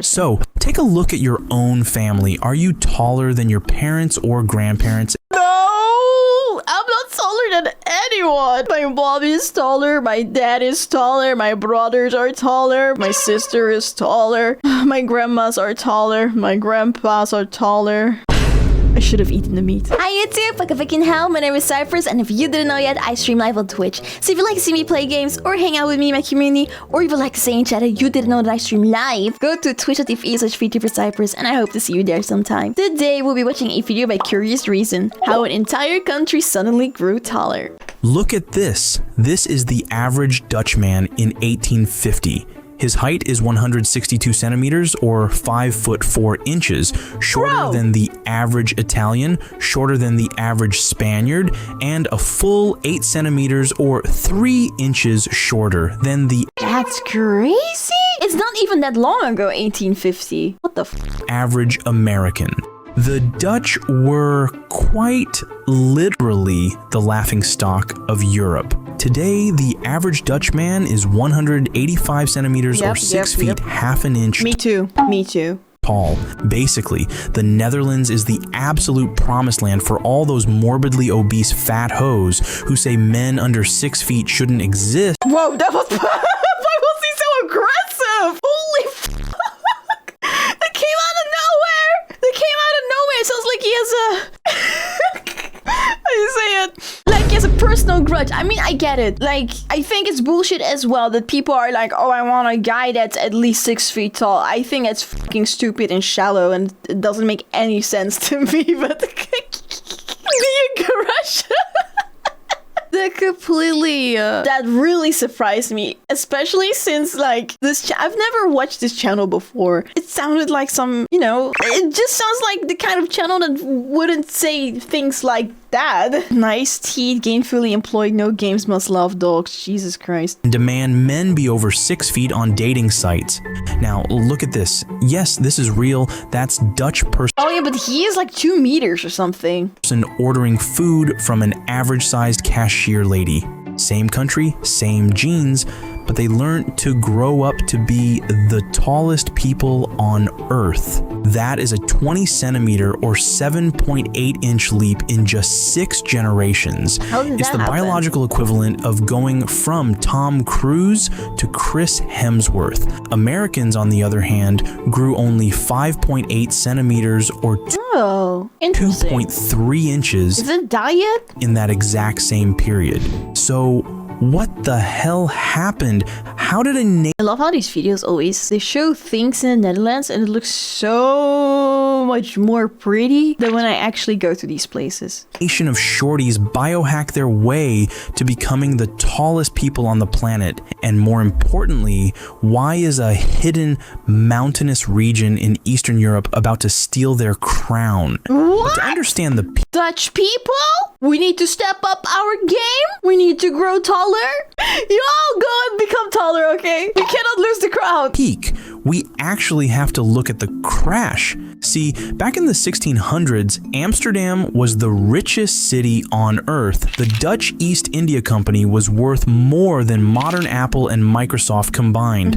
So, take a look at your own family. Are you taller than your parents or grandparents? No, I'm not taller than anyone. My mom is taller, my dad is taller, my brothers are taller, my sister is taller, my grandmas are taller, my grandpas are taller. I should have eaten the meat. Hi YouTube, welcome back in hell. My name is Cypress, and if you didn't know yet, I stream live on Twitch. So if you like to see me play games, or hang out with me in my community, or if you like to say in chat that you didn't know that I stream live, go to twitch.tv/vtuber and I hope to see you there sometime. Today, we'll be watching a video by Curious Reason, how an entire country suddenly grew taller. Look at this. This is the average Dutch man in 1850. His height is 162 centimeters or 5 foot 4 inches, shorter than the average Italian, shorter than the average Spaniard, and a full 8 centimeters or 3 inches shorter than the That's crazy! It's not even that long ago, 1850. What the f? Average American. The Dutch were quite literally the laughingstock of Europe. Today, the average Dutch man is 185 centimeters or 6 feet, half an inch Me too. tall. Basically, the Netherlands is the absolute promised land for all those morbidly obese fat hoes who say men under 6 feet shouldn't exist. Whoa, that was... Why was he so aggressive? Holy fuck! That came out of nowhere! It sounds like he has a... How do you say it? Like he has a personal grudge. I mean, I get it. Like, I think it's bullshit as well that people are like, oh, I want a guy that's at least 6 feet tall. I think it's fucking stupid and shallow and it doesn't make any sense to me, but... the aggression... That really surprised me, especially since like I've never watched this channel before. It sounded like some, it just sounds like the kind of channel that wouldn't say things like that. Nice teeth, gainfully employed, no games, must love dogs. Jesus Christ. Demand men be over 6 feet on dating sites. Now, look at this. Yes, this is real. That's Dutch person Oh yeah, but he is like 2 meters or something. ordering food from an average-sized cashier lady. Same country, same genes, but they learned to grow up to be the tallest people on Earth. That is a 20 centimeter or 7.8 inch leap in just 6 generations. How did It's that the happen? biological equivalent of going from Tom Cruise to Chris Hemsworth. Americans, on the other hand, grew only 5.8 centimeters or Oh, interesting. 2.3 inches Is it diet? in that exact same period. So what the hell happened? How did a I love how these videos they show things in the Netherlands and it looks so much more pretty than when I actually go to these places. nation of shorties biohack their way to becoming the tallest people on the planet? And more importantly, why is a hidden mountainous region in Eastern Europe about to steal their crown? What? To understand the Dutch people? We need to step up our game? We need to grow taller? Y'all go and become taller, okay? We cannot lose the crowd. peak, we actually have to look at the crash. See, back in the 1600s, Amsterdam was the richest city on Earth. The Dutch East India Company was worth more than modern Apple and Microsoft combined.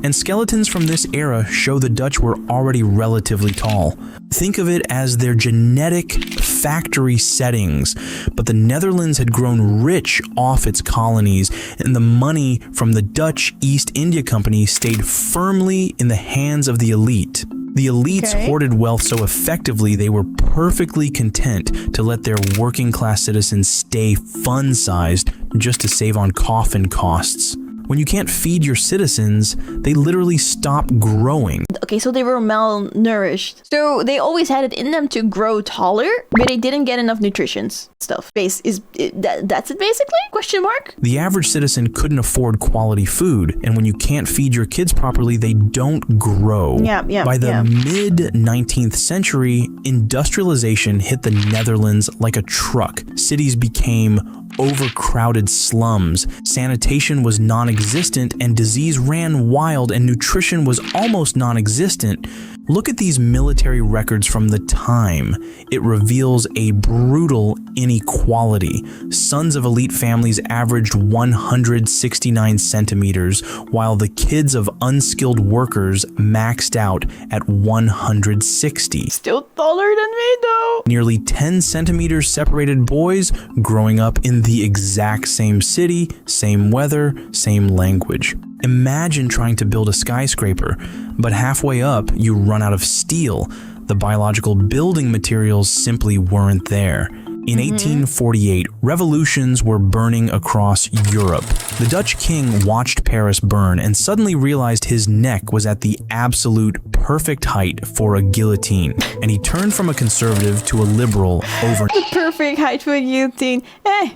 And skeletons from this era show the Dutch were already relatively tall. Think of it as their genetic factory settings, but the Netherlands had grown rich off its colonies, and the money from the Dutch East India Company stayed firmly in the hands of the elite. The elites hoarded wealth so effectively they were perfectly content to let their working class citizens stay fun-sized just to save on coffin costs. When you can't feed your citizens, they literally stop growing. Okay, so they were malnourished. So they always had it in them to grow taller, but they didn't get enough nutrition stuff. That's it basically? Question mark? The average citizen couldn't afford quality food, and when you can't feed your kids properly, they don't grow. By the mid-19th century, industrialization hit the Netherlands like a truck. Cities became overcrowded slums, sanitation was non-existent, and disease ran wild, and nutrition was almost non-existent. Look at these military records from the time. It reveals a brutal inequality. Sons of elite families averaged 169 centimeters, while the kids of unskilled workers maxed out at 160. Still taller than me though. Nearly 10 centimeters separated boys growing up in the exact same city, same weather, same language. Imagine trying to build a skyscraper, but halfway up you run out of steel. The biological building materials simply weren't there. In 1848, revolutions were burning across Europe. The Dutch king watched Paris burn and suddenly realized his neck was at the absolute perfect height for a guillotine, and he turned from a conservative to a liberal overnight. The perfect height for a guillotine.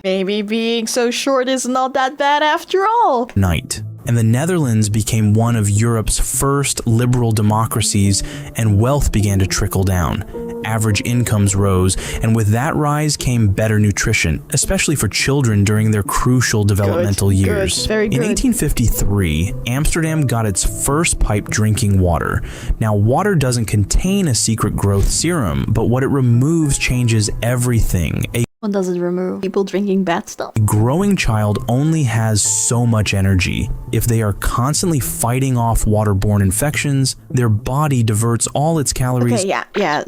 Maybe being so short is not that bad after all. And the Netherlands became one of Europe's first liberal democracies, and wealth began to trickle down. Average incomes rose, and with that rise came better nutrition, especially for children during their crucial developmental years. Very good. In 1853, Amsterdam got its first pipe drinking water. Now, water doesn't contain a secret growth serum, but what it removes changes everything. What does it remove? People drinking bad stuff? A growing child only has so much energy. If they are constantly fighting off waterborne infections, their body diverts all its calories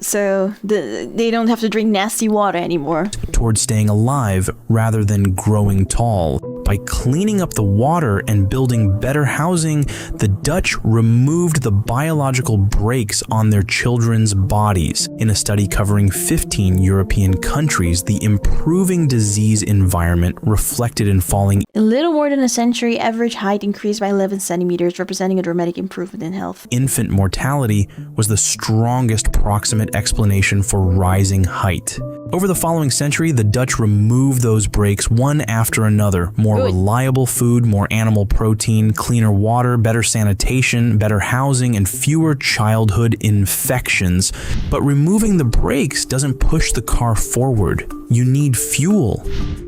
so they don't have to drink nasty water anymore. Towards staying alive rather than growing tall. By cleaning up the water and building better housing, the Dutch removed the biological brakes on their children's bodies. In a study covering 15 European countries, the improving disease environment reflected in falling. In a little more than a century, average height increased by 11 centimeters, representing a dramatic improvement in health. Infant mortality was the strongest proximate explanation for rising height. Over the following century, the Dutch removed those brakes one after another. More reliable food, more animal protein, cleaner water, better sanitation, better housing, and fewer childhood infections. But removing the brakes doesn't push the car forward. You need fuel.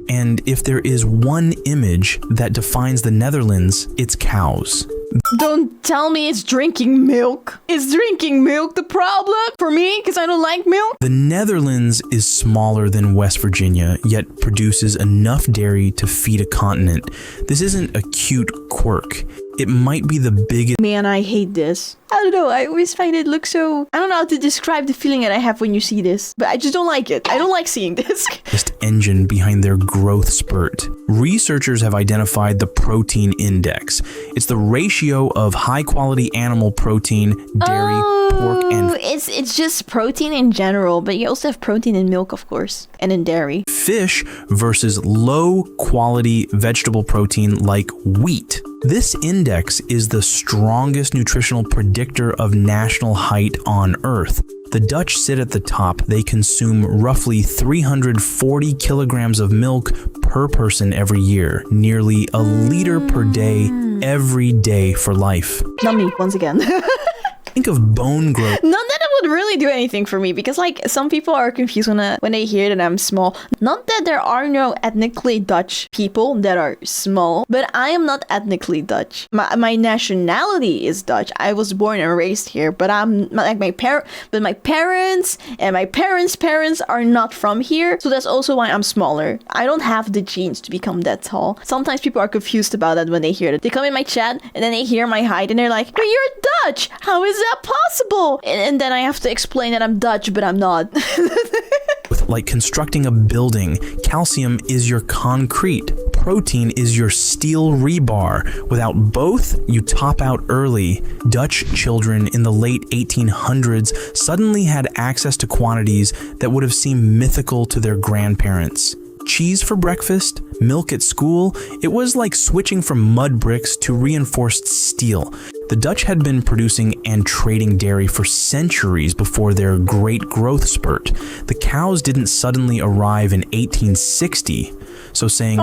And if there is one image that defines the Netherlands, it's cows. Don't tell me it's drinking milk. Is drinking milk the problem for me? Because I don't like milk? The Netherlands is smaller than West Virginia, yet produces enough dairy to feed a continent. This isn't a cute quirk. It might be the biggest. Man, I hate this. I don't know, I always find it look so... I don't know how to describe the feeling that I have when you see this, but I just don't like it. I don't like seeing this. Engine behind their growth spurt. Researchers have identified the protein index. It's the ratio of high-quality animal protein, dairy, pork, and... It's just protein in general, but you also have protein in milk, of course, and in dairy. Fish versus low-quality vegetable protein like wheat. This index is the strongest nutritional predictor of national height on Earth. The Dutch sit at the top. They consume roughly 340 kilograms of milk per person every year, nearly a liter per day, every day for life. Not me, once again. Think of bone growth. Not that it would really do anything for me, because like some people are confused when they hear that I'm small. Not that there are no ethnically Dutch people that are small, but I am not ethnically Dutch. My nationality is Dutch. I was born and raised here, but I'm like my parents and my parents' parents are not from here, so that's also why I'm smaller. I don't have the genes to become that tall. Sometimes people are confused about that when they hear that. They come in my chat and then they hear my height and they're like, "But you're Dutch. How is that possible?" And then I have to explain that I'm Dutch, but I'm not. With like constructing a building, calcium is your concrete, protein is your steel rebar. Without both, you top out early. Dutch children in the late 1800s suddenly had access to quantities that would have seemed mythical to their grandparents. Cheese for breakfast, milk at school, it was like switching from mud bricks to reinforced steel. The Dutch had been producing and trading dairy for centuries before their great growth spurt. The cows didn't suddenly arrive in 1860. So saying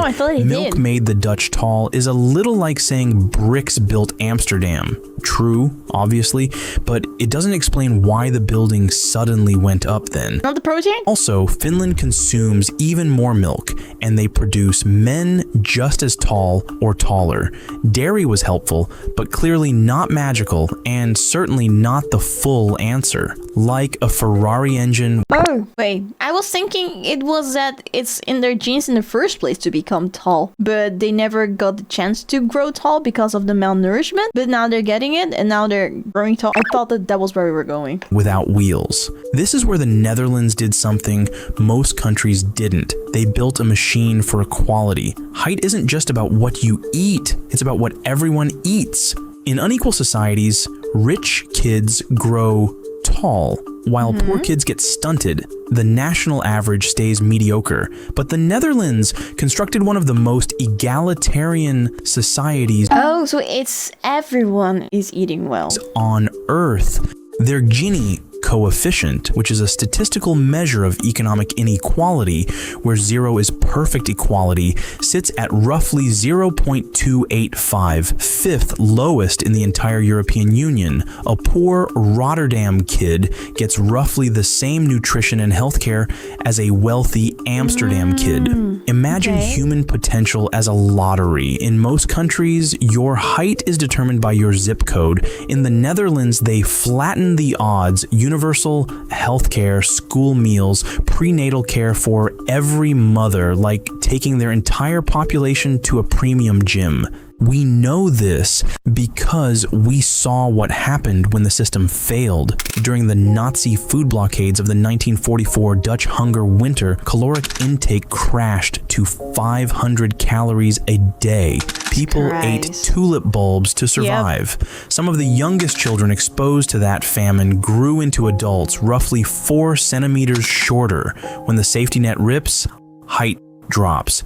milk made the Dutch tall is a little like saying bricks built Amsterdam. True, obviously, but it doesn't explain why the building suddenly went up then. Not the protein? Also, Finland consumes even more milk, and they produce men just as tall or taller. Dairy was helpful, but clearly not not magical and certainly not the full answer. Like a Ferrari engine. Oh, wait. I was thinking it was that it's in their genes in the first place to become tall, but they never got the chance to grow tall because of the malnourishment, but now they're getting it and now they're growing tall. I thought that was where we were going. Without wheels. This is where the Netherlands did something most countries didn't. They built a machine for equality. Height isn't just about what you eat, it's about what everyone eats. In unequal societies, rich kids grow tall, while poor kids get stunted. The national average stays mediocre, but the Netherlands constructed one of the most egalitarian societies Oh, so it's everyone is eating well. on Earth. Their Gini coefficient, which is a statistical measure of economic inequality, where 0 is perfect equality, sits at roughly 0.285, fifth lowest in the entire European Union. A poor Rotterdam kid gets roughly the same nutrition and healthcare as a wealthy Amsterdam kid. Imagine human potential as a lottery. In most countries, your height is determined by your zip code. In the Netherlands, they flatten the odds. Universal healthcare, school meals, prenatal care for every mother, like taking their entire population to a premium gym. We know this because we saw what happened when the system failed. During the Nazi food blockades of the 1944 Dutch hunger winter, caloric intake crashed to 500 calories a day. People ate tulip bulbs to survive. Some of the youngest children exposed to that famine grew into adults roughly 4 centimeters shorter. When the safety net rips, height drops.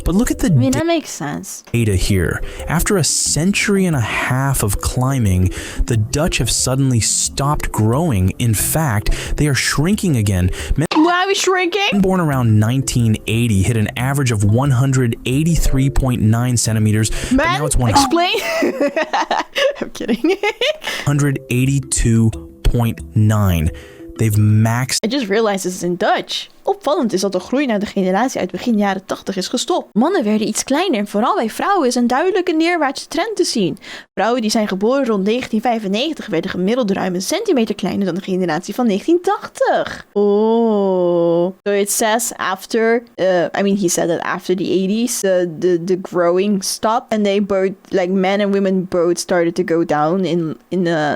But look at the that makes sense. data here. After a century and a half of climbing, the Dutch have suddenly stopped growing. In fact, they are shrinking again. Why are we shrinking? Men born around 1980 hit an average of 183.9 centimeters, but now it's explain. I'm kidding. 182.9. They've maxed. I just realized this is in Dutch. Opvallend is dat de groei naar de generatie uit begin jaren 80 is gestopt. Mannen werden iets kleiner en vooral bij vrouwen is een duidelijke neerwaartse trend te zien. Vrouwen die zijn geboren rond 1995 werden gemiddeld ruim een centimeter kleiner dan de generatie van 1980. Oh. So it says after, he said that after the 80s, the growing stopped and they both, like men and women both started to go down in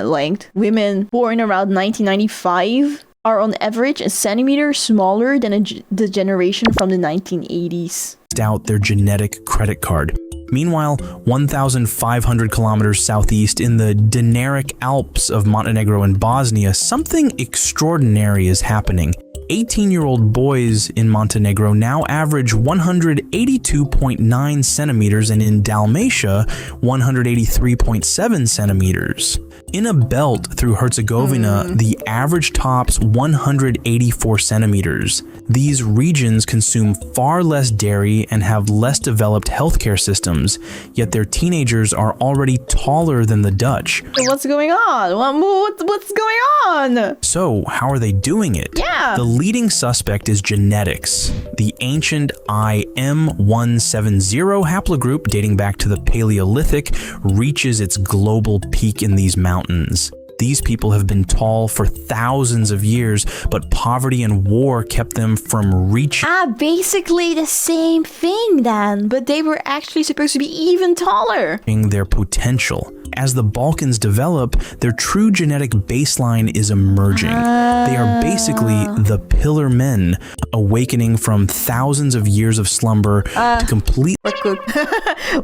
length. Women born around 1995 are on average a centimeter smaller than the generation from the 1980s. Out their genetic credit card. Meanwhile, 1,500 kilometers southeast in the Dinaric Alps of Montenegro and Bosnia, something extraordinary is happening. 18-year-old boys in Montenegro now average 182.9 centimeters and in Dalmatia, 183.7 centimeters. In a belt through Herzegovina, the average tops 184 centimeters. These regions consume far less dairy and have less developed healthcare systems, yet their teenagers are already taller than the Dutch. So what's going on? What's going on? So, how are they doing it? Yeah. The leading suspect is genetics. The ancient IM170 haplogroup, dating back to the Paleolithic, reaches its global peak in these mountains. These people have been tall for thousands of years, but poverty and war kept them from reaching Basically the same thing then, but they were actually supposed to be even taller. their potential. As the Balkans develop, their true genetic baseline is emerging. They are basically the pillar men, awakening from thousands of years of slumber to complete. We're cooked.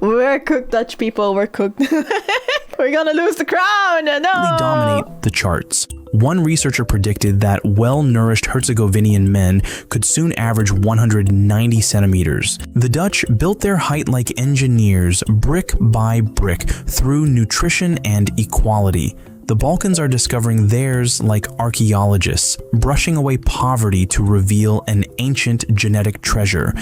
We're cooked, Dutch people. We're cooked. We're gonna lose the crown. No. Dominate the charts. One researcher predicted that well-nourished Herzegovinian men could soon average 190 centimeters. The Dutch built their height like engineers, brick by brick, through nutrition and equality. The Balkans are discovering theirs like archaeologists, brushing away poverty to reveal an ancient genetic treasure.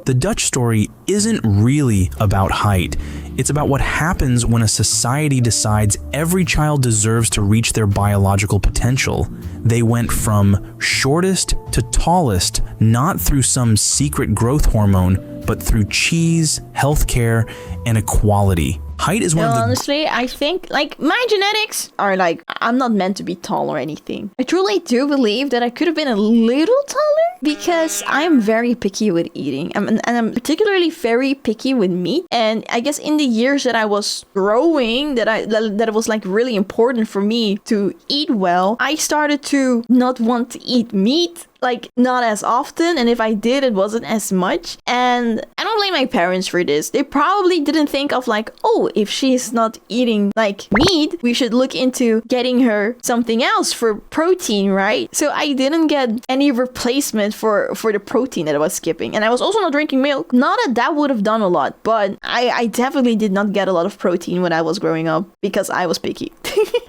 The Dutch story isn't really about height. It's about what happens when a society decides every child deserves to reach their biological potential. They went from shortest to tallest, not through some secret growth hormone, but through cheese, healthcare, and equality. Height is one of the... Honestly, I think, like, my genetics are like, I'm not meant to be tall or anything. I truly do believe that I could have been a little taller because I'm very picky with eating. And I'm particularly very picky with meat. And I guess in the years that I was growing, that it was like really important for me to eat well, I started to not want to eat meat. Like, not as often, and if I did, it wasn't as much. And I don't blame my parents for this. They probably didn't think of like, oh, if she's not eating like meat, we should look into getting her something else for protein, right? So I didn't get any replacement for the protein that I was skipping. And I was also not drinking milk. Not that would have done a lot, but I definitely did not get a lot of protein when I was growing up because I was picky.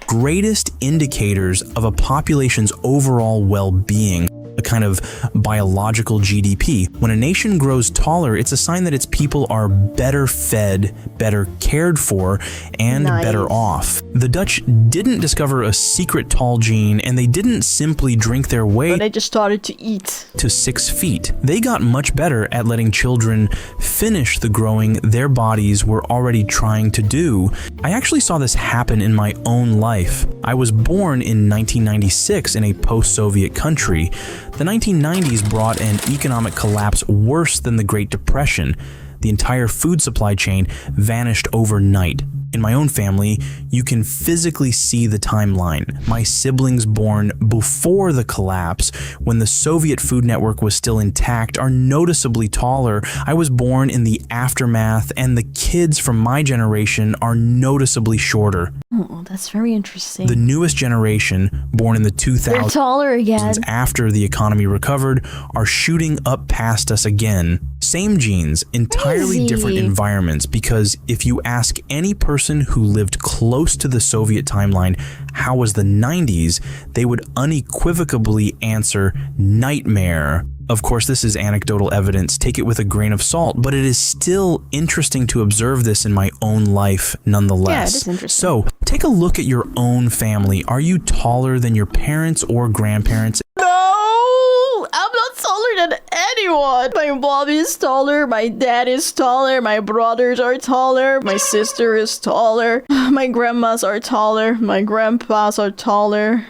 Greatest indicators of a population's overall well-being, a kind of biological GDP. When a nation grows taller, it's a sign that its people are better fed, better cared for, and better off. The Dutch didn't discover a secret tall gene, and they didn't simply drink their way But they just started to eat. to 6 feet. They got much better at letting children finish the growing their bodies were already trying to do. I actually saw this happen in my own life. I was born in 1996 in a post-Soviet country. The 1990s brought an economic collapse worse than the Great Depression. The entire food supply chain vanished overnight. In my own family, you can physically see the timeline. My siblings born before the collapse, when the Soviet food network was still intact, are noticeably taller. I was born in the aftermath, and the kids from my generation are noticeably shorter. Oh, that's very interesting. The newest generation, born in the 2000s, They're taller again. after the economy recovered, are shooting up past us again. Same genes, entirely different environments, because if you ask any person who lived close to the Soviet timeline how was the 90s, they would unequivocally answer nightmare. Of course, this is anecdotal evidence, take it with a grain of salt, but it is still interesting to observe this in my own life nonetheless. Yeah, it is interesting. So, take a look at your own family. Are you taller than your parents or grandparents? No, I'm not taller than anyone. My mom is taller, my dad is taller, my brothers are taller, my sister is taller, my grandmas are taller, my grandpas are taller.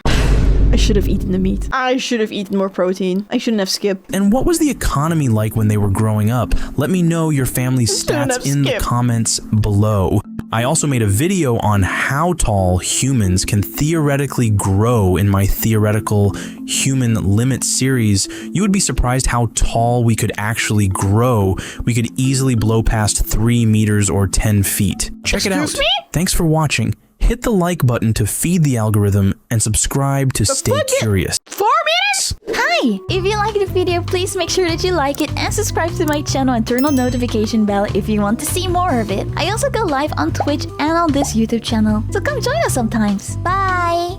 I should have eaten the meat. I should have eaten more protein. I shouldn't have skipped. And what was the economy like when they were growing up? Let me know your family's stats in the comments below. I also made a video on how tall humans can theoretically grow in my theoretical human limit series. You would be surprised how tall we could actually grow. We could easily blow past 3 meters or 10 feet. Check it out. Excuse me? Thanks for watching. Hit the like button to feed the algorithm and subscribe to stay curious. 4 meters? Hi! If you like the video, please make sure that you like it and subscribe to my channel and turn on notification bell if you want to see more of it. I also go live on Twitch and on this YouTube channel, so come join us sometimes. Bye!